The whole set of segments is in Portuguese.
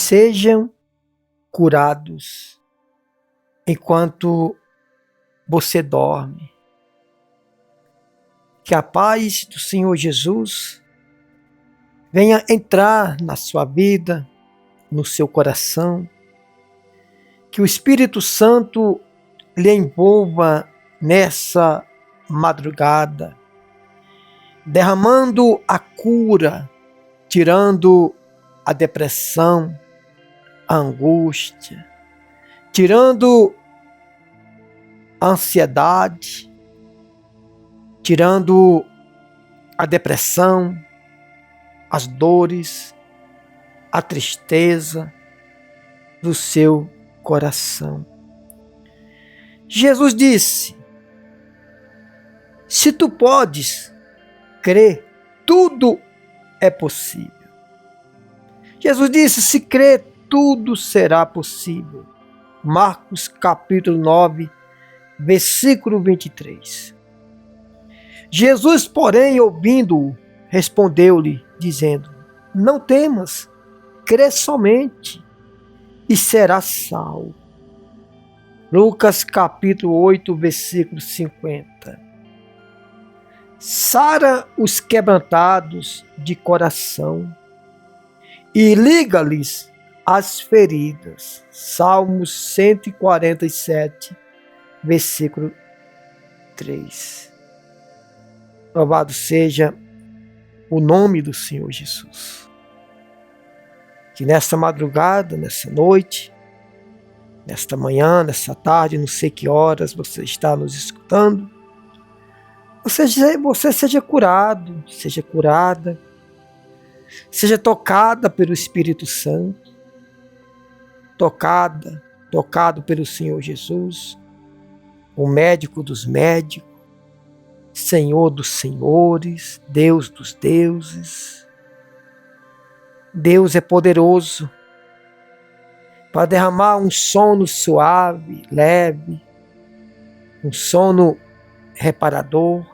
Sejam curados enquanto você dorme. Que a paz do Senhor Jesus venha entrar na sua vida, no seu coração. Que o Espírito Santo lhe envolva nessa madrugada, derramando a cura, tirando a depressão, a angústia, tirando a ansiedade, tirando a depressão, as dores, a tristeza do seu coração. Jesus disse: se tu podes crer, tudo é possível. Jesus disse: se crer, tudo será possível. Marcos capítulo 9, versículo 23. Jesus, porém, ouvindo-o, respondeu-lhe, dizendo: não temas, crê somente, e serás salvo. Lucas capítulo 8, versículo 50. Sara os quebrantados de coração e liga-lhes as feridas. Salmos 147, versículo 3. Louvado seja o nome do Senhor Jesus. Que nesta madrugada, nessa noite, nesta manhã, nessa tarde, não sei que horas você está nos escutando, você seja curado, seja curada, seja tocada pelo Espírito Santo, tocado pelo Senhor Jesus, o médico dos médicos, Senhor dos senhores, Deus dos deuses. Deus é poderoso para derramar um sono suave, leve, um sono reparador.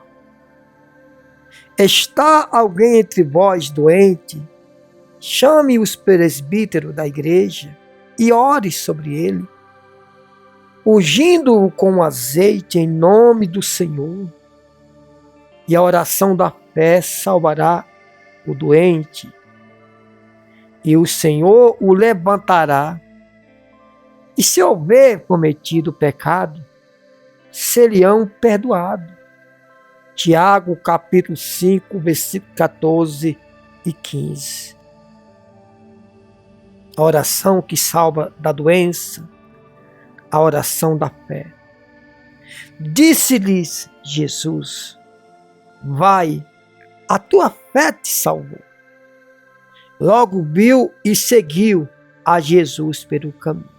Está alguém entre vós doente? Chame os presbíteros da igreja e ore sobre ele, ungindo-o com azeite em nome do Senhor. E a oração da fé salvará o doente, e o Senhor o levantará. E se houver cometido pecado, serão perdoados. Tiago capítulo 5, versículo 14 e 15. A oração que salva da doença, a oração da fé. Disse-lhes Jesus: vai, a tua fé te salvou. Logo viu e seguiu a Jesus pelo caminho.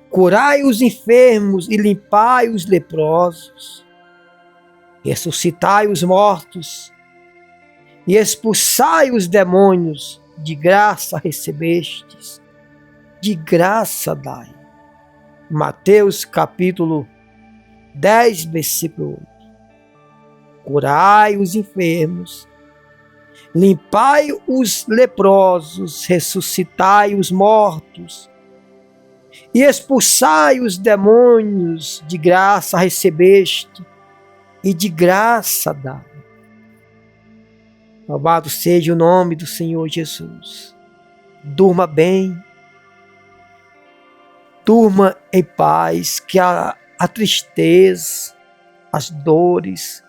Curai os enfermos e limpai os leprosos. Ressuscitai os mortos e expulsai os demônios. De graça recebestes, de graça dai. Mateus capítulo 10, versículo 8. Curai os enfermos, limpai os leprosos, ressuscitai os mortos e expulsai os demônios. De graça recebeste e de graça dai. Louvado seja o nome do Senhor Jesus. Durma bem, durma em paz, que a tristeza, as dores,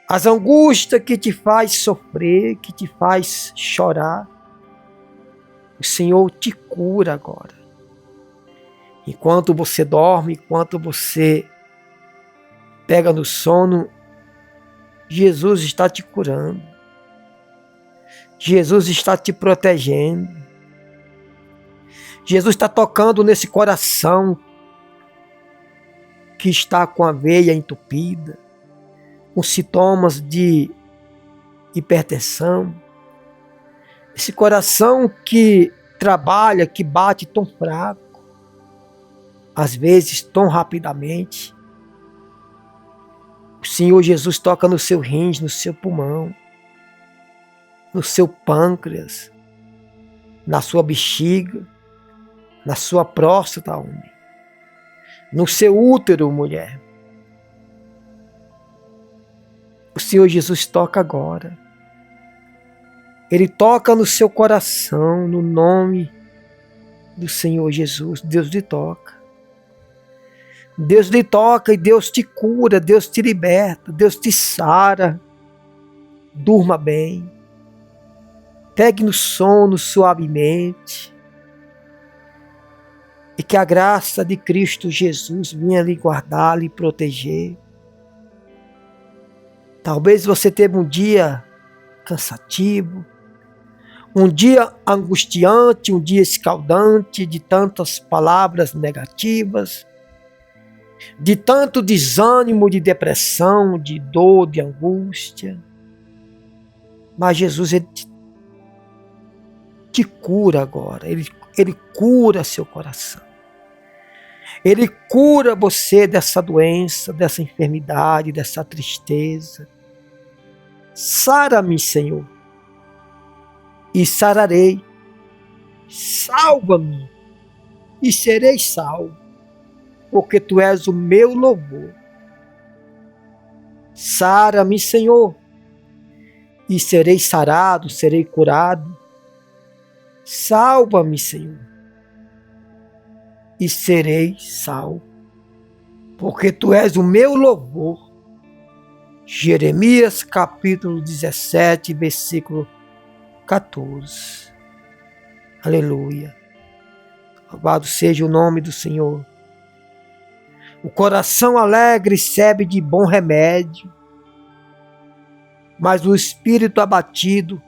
as angústias que te faz sofrer, que te faz chorar, o Senhor te cura agora. Enquanto você dorme, enquanto você pega no sono, Jesus está te curando. Jesus está te protegendo. Jesus está tocando nesse coração que está com a veia entupida, com sintomas de hipertensão. Esse coração que trabalha, que bate tão fraco, às vezes tão rapidamente. O Senhor Jesus toca no seu rins, no seu pulmão, no seu pâncreas. na sua bexiga, na sua próstata, homem, no seu útero, mulher. O Senhor Jesus toca agora. Ele toca no seu coração, no nome do Senhor Jesus. Deus lhe toca. Deus lhe toca e Deus te cura, Deus te liberta, Deus te sara. Durma bem. Pegue no sono suavemente. E que a graça de Cristo Jesus venha lhe guardar, lhe proteger. Talvez você teve um dia cansativo, um dia angustiante, um dia escaldante, de tantas palavras negativas, de tanto desânimo, de depressão, de dor, de angústia. Mas Jesus, Ele te cura agora, Ele cura seu coração. Ele cura você dessa doença, dessa enfermidade, dessa tristeza. Sara-me, Senhor, e sararei. Salva-me, e serei salvo, porque Tu és o meu louvor. Sara-me, Senhor, e serei sarado, serei curado. Salva-me, Senhor, e serei salvo, porque Tu és o meu louvor. Jeremias capítulo 17, versículo 14. Aleluia. Louvado seja o nome do Senhor. O coração alegre serve de bom remédio, mas o espírito abatido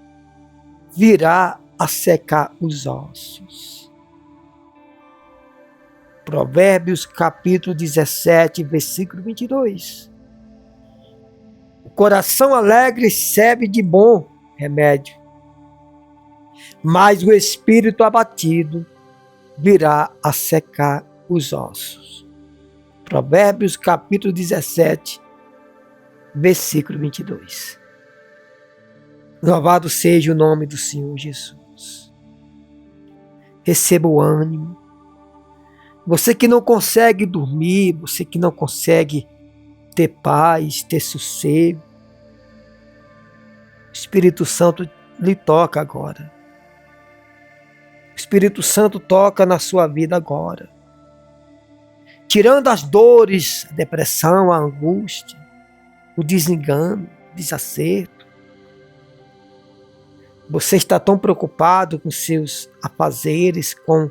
virá a secar os ossos. Provérbios capítulo 17, versículo 22. O coração alegre serve de bom remédio, mas o espírito abatido virá a secar os ossos. Provérbios capítulo 17, versículo 22. Louvado seja o nome do Senhor Jesus. Receba o ânimo. Você que não consegue dormir, você que não consegue ter paz, ter sossego, o Espírito Santo lhe toca agora. O Espírito Santo toca na sua vida agora, tirando as dores, a depressão, a angústia, o desengano, o desacerto. Você está tão preocupado com seus afazeres, com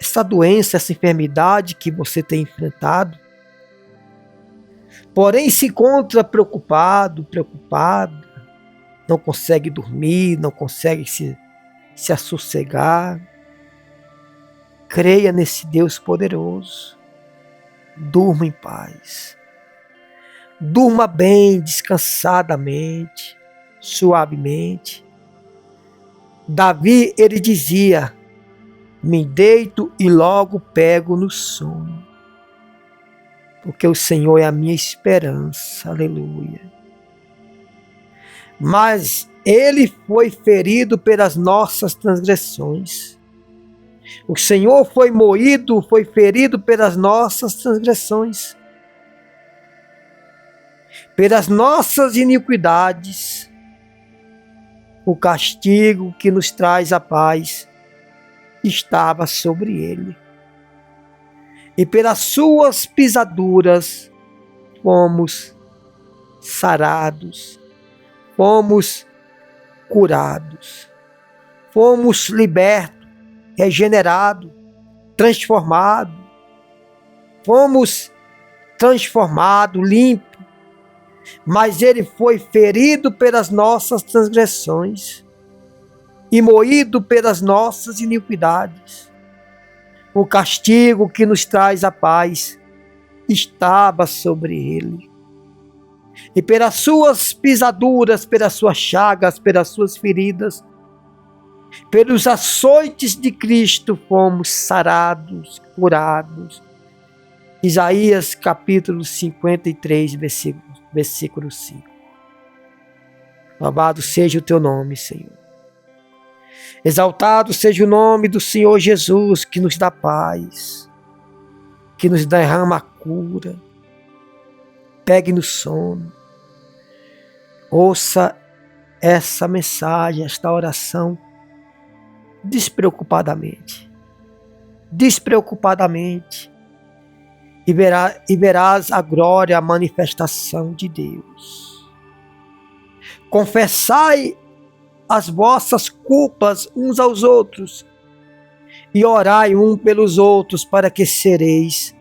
essa doença, essa enfermidade que você tem enfrentado. Porém se encontra preocupado, não consegue dormir, não consegue se assossegar. Creia nesse Deus poderoso. Durma em paz. Durma bem, descansadamente, suavemente. Davi, ele dizia: me deito e logo pego no sono, porque o Senhor é a minha esperança. Aleluia. Mas Ele foi ferido pelas nossas transgressões. O Senhor foi moído, foi ferido pelas nossas transgressões. Pelas nossas iniquidades. O castigo que nos traz a paz estava sobre Ele. E pelas suas pisaduras fomos sarados, fomos curados, fomos libertos, regenerados, transformados, fomos transformados, limpos. Mas Ele foi ferido pelas nossas transgressões e moído pelas nossas iniquidades. O castigo que nos traz a paz estava sobre Ele. E pelas suas pisaduras, pelas suas chagas, pelas suas feridas, pelos açoites de Cristo fomos sarados, curados. Isaías capítulo 53, versículo 5. Louvado seja o teu nome, Senhor. Exaltado seja o nome do Senhor Jesus, que nos dá paz, que nos derrama a cura. Pegue no sono. Ouça essa mensagem, esta oração, despreocupadamente. Despreocupadamente. E verás a glória, a manifestação de Deus. Confessai as vossas culpas uns aos outros e orai um pelos outros para que sereis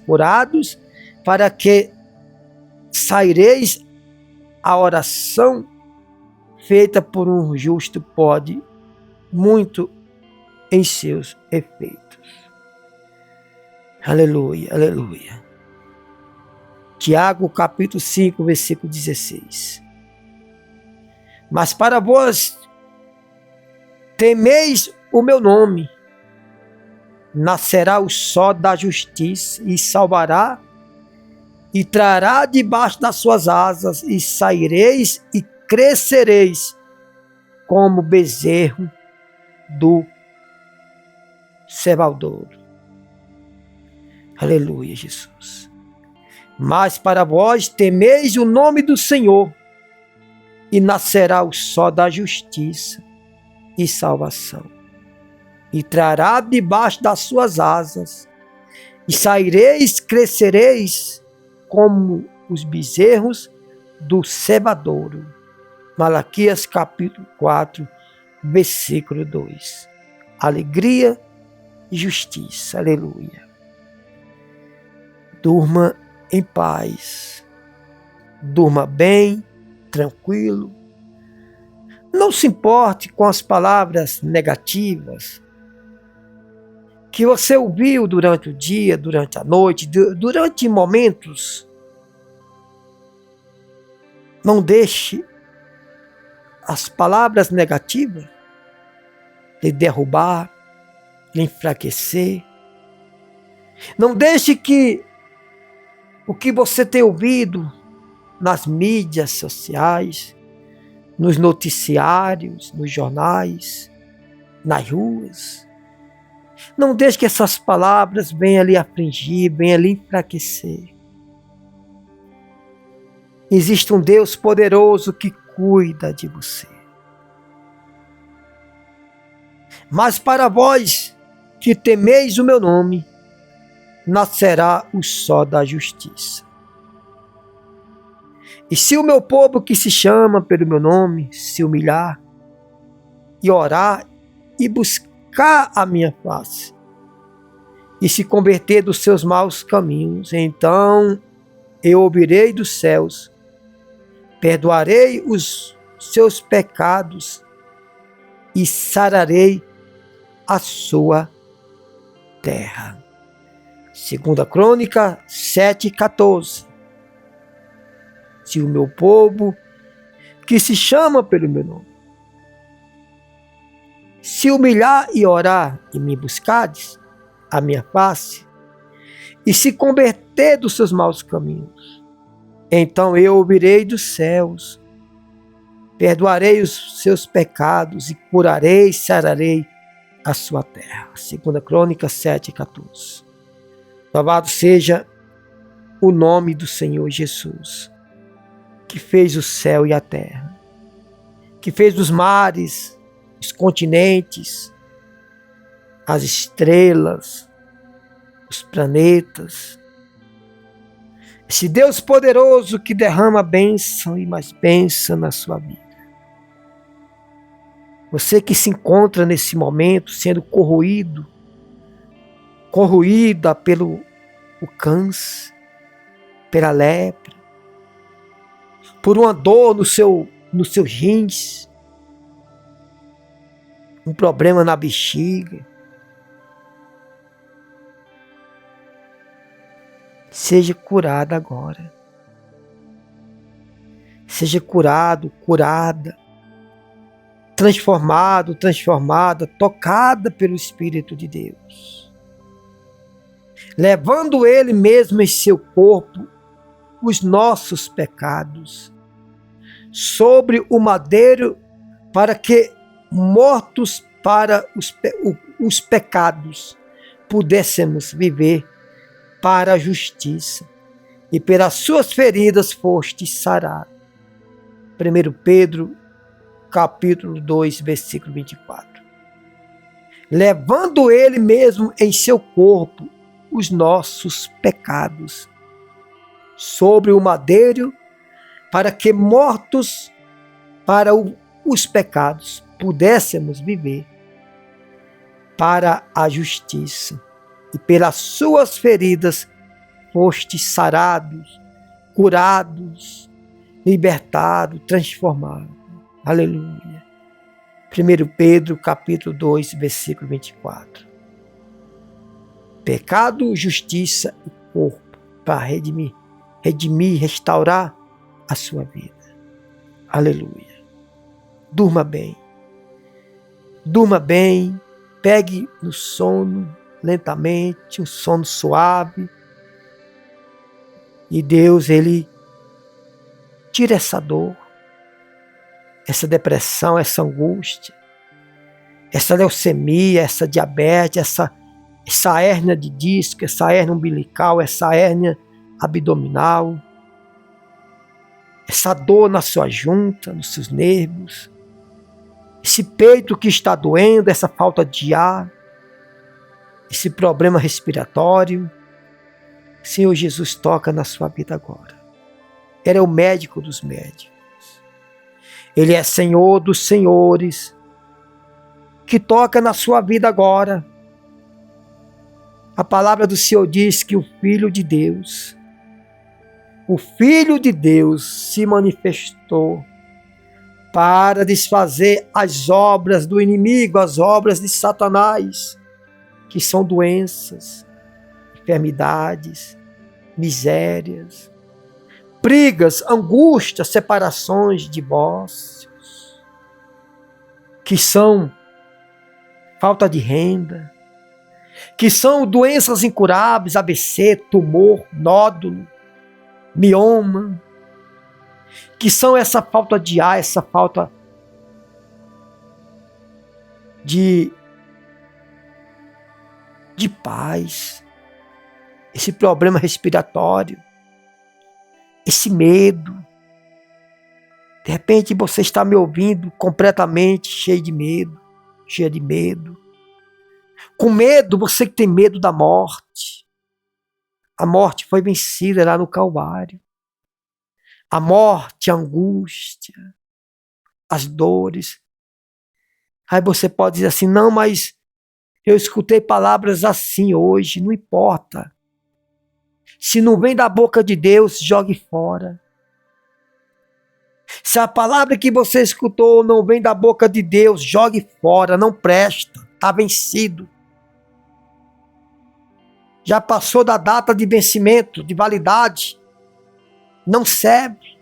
curados, para que saireis. A oração feita por um justo pode muito em seus efeitos. Aleluia, aleluia. Tiago capítulo 5, versículo 16. Mas para vós temeis o meu nome, nascerá o sol da justiça e salvará, e trará debaixo das suas asas, e saireis e crescereis como bezerro do cevadouro. Aleluia, Jesus. Mas para vós temeis o nome do Senhor, e nascerá o sol da justiça e salvação, e trará debaixo das suas asas, e saireis, crescereis como os bezerros do cevadouro. Malaquias capítulo 4, versículo 2. Alegria e justiça. Aleluia. Durma em paz. Durma bem, tranquilo. Não se importe com as palavras negativas que você ouviu durante o dia, durante a noite, durante momentos. Não deixe as palavras negativas lhe derrubar, lhe enfraquecer. Não deixe que o que você tem ouvido nas mídias sociais, nos noticiários, nos jornais, nas ruas, não deixe que essas palavras venham lhe afligir, venham lhe enfraquecer. Existe um Deus poderoso que cuida de você. Mas para vós que temeis o meu nome, nascerá o sol da justiça. E se o meu povo que se chama pelo meu nome se humilhar e orar e buscar a minha face e se converter dos seus maus caminhos, então eu ouvirei dos céus, perdoarei os seus pecados e sararei a sua terra. 2 Crônica 7,14. Se o meu povo, que se chama pelo meu nome, se humilhar e orar e me buscardes a minha face, e se converter dos seus maus caminhos, então eu ouvirei dos céus, perdoarei os seus pecados e curarei e sararei a sua terra. 2 Crônica 7,14. Louvado seja o nome do Senhor Jesus, que fez o céu e a terra, que fez os mares, os continentes, as estrelas, os planetas. Esse Deus poderoso que derrama bênção e mais bênção na sua vida. Você que se encontra nesse momento sendo corroída pelo o câncer, pela lepra, por uma dor no seu rins, um problema na bexiga. Seja curada agora. Seja curado, curada, transformado, transformada, tocada pelo Espírito de Deus. Levando Ele mesmo em seu corpo os nossos pecados sobre o madeiro, para que mortos para os pecados, pudéssemos viver para a justiça, e pelas suas feridas foste sarado. 1 Pedro, capítulo 2, versículo 24. Levando ele mesmo em seu corpo os nossos pecados sobre o madeiro, para que mortos para os pecados pudéssemos viver para a justiça, e pelas suas feridas fostes sarados, curados, libertados, transformados. Aleluia. 1 Pedro, capítulo 2, versículo 24. Pecado, justiça e corpo, para redimir, restaurar a sua vida. Aleluia. Durma bem. Durma bem. Pegue no sono lentamente, um sono suave. E Deus, Ele tira essa dor, essa depressão, essa angústia, essa leucemia, essa diabetes, essa hérnia de disco, essa hérnia umbilical, essa hérnia abdominal, essa dor na sua junta, nos seus nervos, esse peito que está doendo, essa falta de ar, esse problema respiratório. Senhor Jesus, toca na sua vida agora. Ele é o médico dos médicos. Ele é Senhor dos senhores, que toca na sua vida agora. A palavra do Senhor diz que o Filho de Deus se manifestou para desfazer as obras do inimigo, as obras de Satanás, que são doenças, enfermidades, misérias, brigas, angústias, separações, divórcios, que são falta de renda, que são doenças incuráveis, AVC, tumor, nódulo, mioma, que são essa falta de ar, essa falta de paz, esse problema respiratório, esse medo. De repente você está me ouvindo completamente cheio de medo, cheia de medo. Com medo, você que tem medo da morte. A morte foi vencida lá no Calvário. A morte, a angústia, as dores. Aí você pode dizer assim, não, mas eu escutei palavras assim hoje, não importa. Se não vem da boca de Deus, jogue fora. Se a palavra que você escutou não vem da boca de Deus, jogue fora, não presta, está vencido. Já passou da data de vencimento, de validade. Não serve.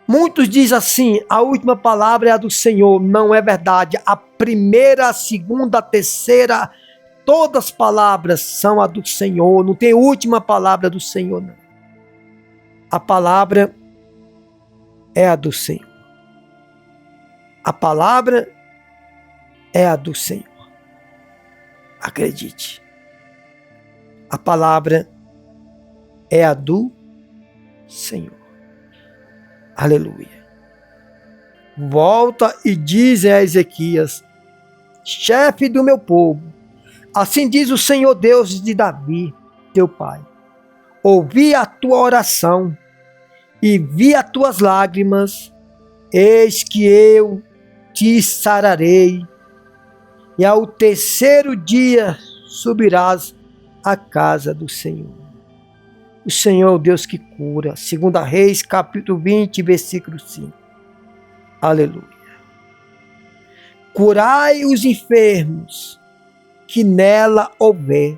Muitos dizem assim, a última palavra é a do Senhor. Não é verdade. A primeira, a segunda, a terceira, todas as palavras são a do Senhor. Não tem última palavra do Senhor, não. A palavra é a do Senhor. A palavra é a do Senhor. Acredite. A palavra é a do Senhor. Aleluia. Volta e diz a Ezequias, chefe do meu povo, assim diz o Senhor Deus de Davi, teu pai. Ouvi a tua oração e vi as tuas lágrimas, eis que eu te sararei, e ao terceiro dia subirás à casa do Senhor. O Senhor é o Deus que cura. 2 Reis, capítulo 20, versículo 5. Aleluia. Curai os enfermos que nela houver.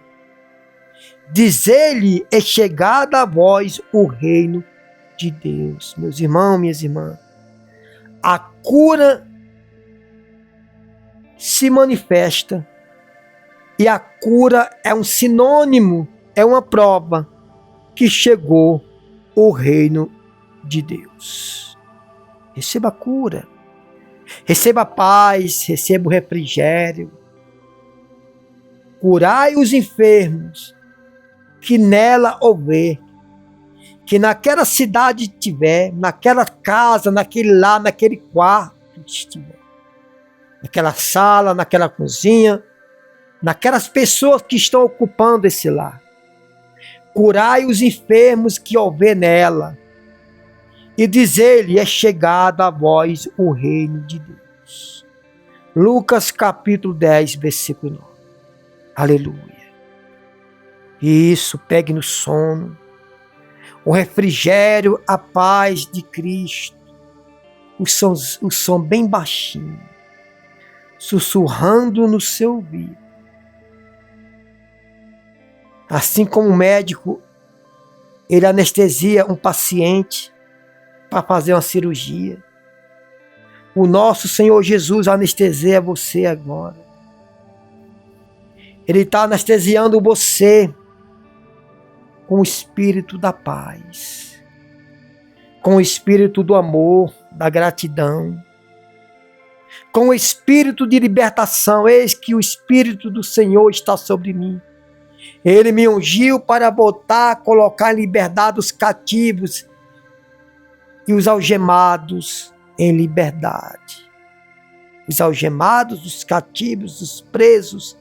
Dizer-lhe é chegada a vós o reino de Deus. Meus irmãos, minhas irmãs, a cura se manifesta e a cura é um sinônimo, é uma prova que chegou o reino de Deus. Receba a cura. Receba a paz, receba o refrigério. Curai os enfermos que nela houver, que naquela cidade tiver, naquela casa, naquele lar, naquele quarto estiver, naquela sala, naquela cozinha, naquelas pessoas que estão ocupando esse lar. Curai os enfermos que houver nela, e dizer-lhe: é chegado a vós o reino de Deus. Lucas capítulo 10, versículo 9. Aleluia. Isso, pegue no sono. O refrigério, a paz de Cristo. O som bem baixinho, sussurrando no seu ouvido. Assim como o médico, ele anestesia um paciente para fazer uma cirurgia. O nosso Senhor Jesus anestesia você agora. Ele está anestesiando você com o espírito da paz, com o espírito do amor, da gratidão, com o espírito de libertação. Eis que o Espírito do Senhor está sobre mim. Ele me ungiu para colocar em liberdade os cativos e os algemados em liberdade. Os algemados, os cativos, os presos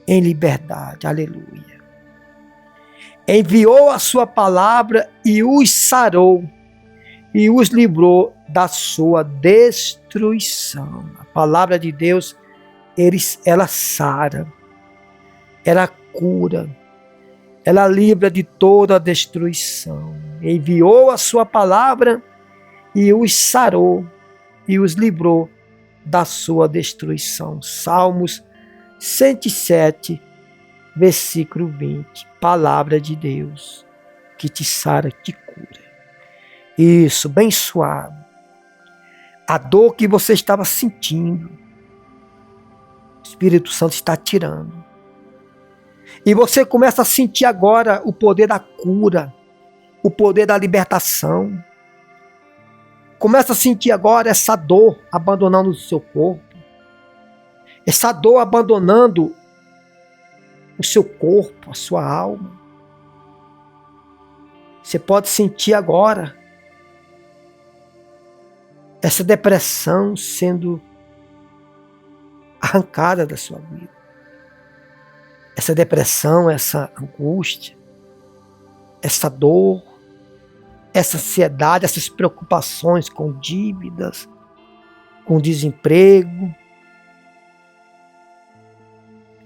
em liberdade. Aleluia. Enviou a sua palavra e os sarou e os livrou da sua destruição. A palavra de Deus, ela sara, ela cura, ela livra de toda a destruição. Enviou a sua palavra e os sarou e os livrou da sua destruição. Salmos 107, versículo 20. Palavra de Deus que te sara, te cura. Isso, bem suave. A dor que você estava sentindo, o Espírito Santo está tirando. E você começa a sentir agora o poder da cura, o poder da libertação. Começa a sentir agora essa dor abandonando o seu corpo. Essa dor abandonando o seu corpo, a sua alma. Você pode sentir agora essa depressão sendo arrancada da sua vida. Essa depressão, essa angústia, essa dor, essa ansiedade, essas preocupações com dívidas, com desemprego,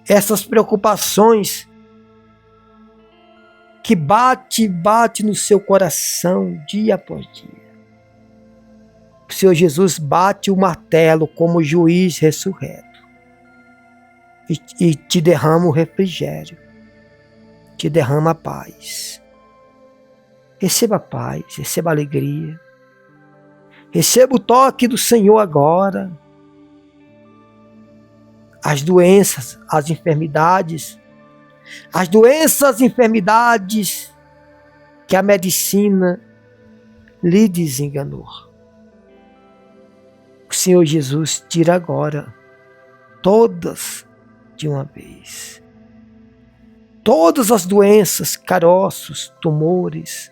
essas preocupações que bate no seu coração dia após dia. O Senhor Jesus bate o martelo como juiz ressurreto e te derrama o refrigério, te derrama a paz. Receba a paz, receba a alegria, receba o toque do Senhor agora. As doenças, as enfermidades que a medicina lhe desenganou. O Senhor Jesus tira agora todas de uma vez. Todas as doenças, caroços, tumores,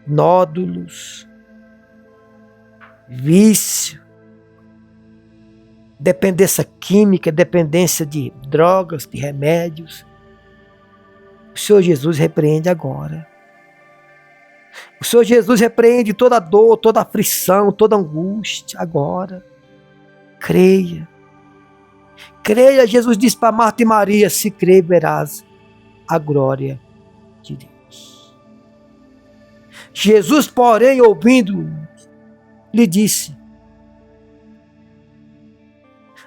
nódulos, vício, dependência química, dependência de drogas, de remédios. O Senhor Jesus repreende agora. O Senhor Jesus repreende toda dor, toda aflição, toda angústia agora. Creia. Creia, Jesus disse para Marta e Maria: se crer, verás a glória de Deus. Jesus, porém, ouvindo, lhe disse: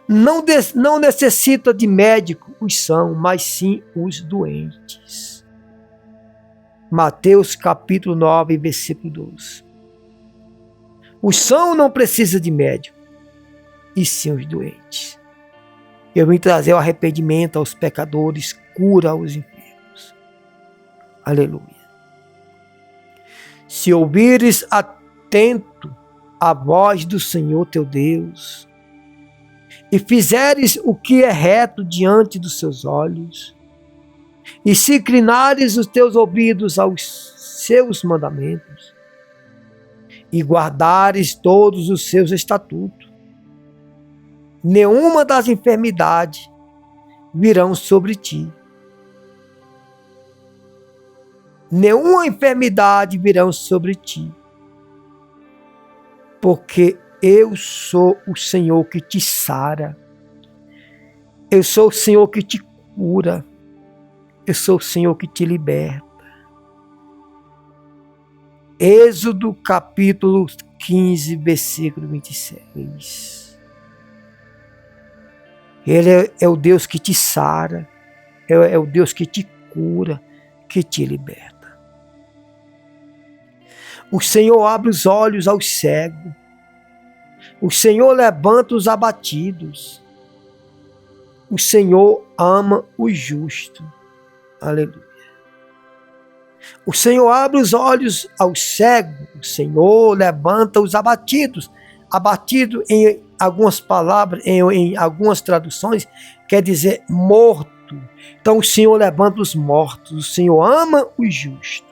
não necessita de médico os são, mas sim os doentes. Mateus capítulo 9, versículo 12. Os são não precisa de médico, e sim os doentes. Eu vim trazer o arrependimento aos pecadores, cura aos enfermos. Aleluia. Se ouvires atento a voz do Senhor teu Deus, e fizeres o que é reto diante dos seus olhos, e se inclinares os teus ouvidos aos seus mandamentos, e guardares todos os seus estatutos, nenhuma das enfermidades virão sobre ti. Nenhuma enfermidade virão sobre ti, porque eu sou o Senhor que te sara, eu sou o Senhor que te cura, eu sou o Senhor que te liberta. Êxodo capítulo 15, versículo 26. Ele é o Deus que te sara, é o Deus que te cura, que te liberta. O Senhor abre os olhos aos cegos. O Senhor levanta os abatidos. O Senhor ama os justos. Aleluia. O Senhor abre os olhos aos cegos. O Senhor levanta os abatidos. Abatido, em algumas palavras, em algumas traduções, quer dizer morto. Então o Senhor levanta os mortos. O Senhor ama os justos.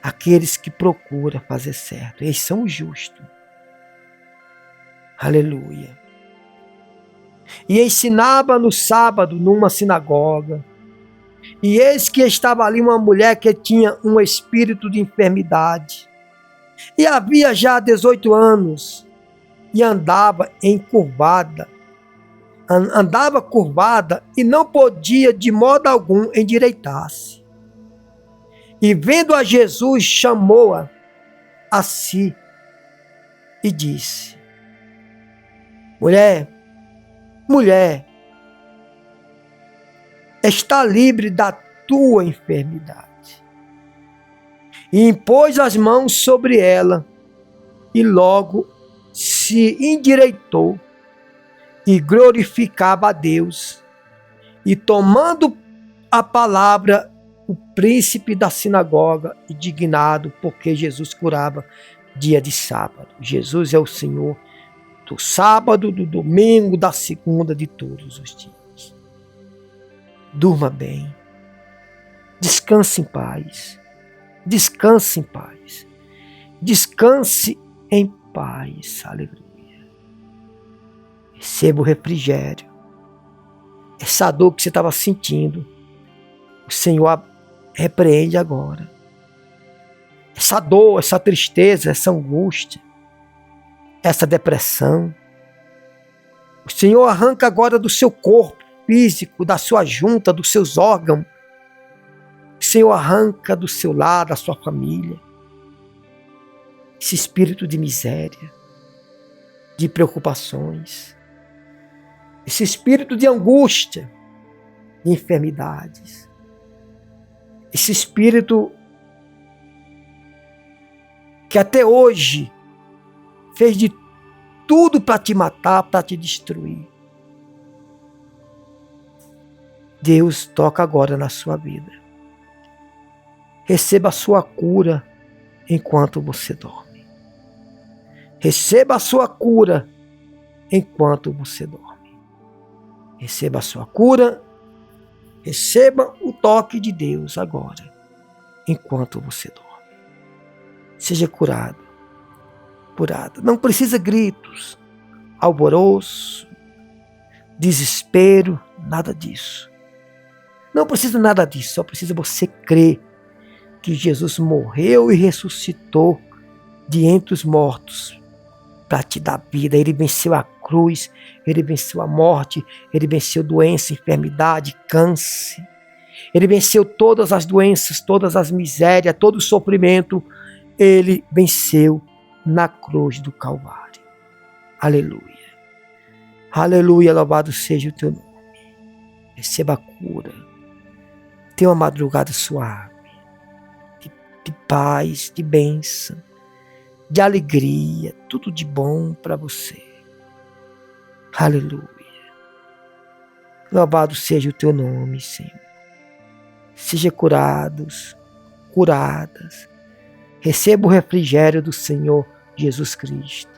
Aqueles que procuram fazer certo. Eles são os justos. Aleluia. E ensinava no sábado numa sinagoga. E eis que estava ali uma mulher que tinha um espírito de enfermidade. E havia já 18 anos. E andava encurvada. Andava curvada e não podia de modo algum endireitar-se. E vendo a Jesus, chamou-a a si e disse: mulher, está livre da tua enfermidade. E impôs as mãos sobre ela, e logo se endireitou, e glorificava a Deus. E tomando a palavra, o príncipe da sinagoga, indignado, porque Jesus curava dia de sábado. Jesus é o Senhor do sábado, do domingo, da segunda, de todos os dias. Durma bem. Descanse em paz. Descanse em paz. Descanse em paz. Aleluia. Receba o refrigério. Essa dor que você estava sentindo, o Senhor repreende agora. Essa dor, essa tristeza, essa angústia, essa depressão, o Senhor arranca agora do seu corpo físico, da sua junta, dos seus órgãos. O Senhor arranca do seu lar, da sua família, esse espírito de miséria, de preocupações, esse espírito de angústia, de enfermidades, esse espírito que até hoje fez de tudo para te matar, para te destruir. Deus toca agora na sua vida. Receba a sua cura enquanto você dorme. Receba a sua cura enquanto você dorme. Receba a sua cura. Receba o toque de Deus agora, enquanto você dorme. Seja curado, curada. Não precisa gritos, alvoroço, desespero, nada disso. Não precisa nada disso, só precisa você crer que Jesus morreu e ressuscitou de entre os mortos para te dar vida. Ele venceu a cruz, ele venceu a morte, ele venceu doença, enfermidade, câncer. Ele venceu todas as doenças, todas as misérias, todo o sofrimento. Ele venceu na cruz do Calvário. Aleluia. Aleluia, louvado seja o teu nome. Receba a cura. Tenha uma madrugada suave, de paz, de bênção, de alegria, tudo de bom para você. Aleluia. Louvado seja o teu nome, Senhor. Seja curados, curadas. Receba o refrigério do Senhor Jesus Cristo.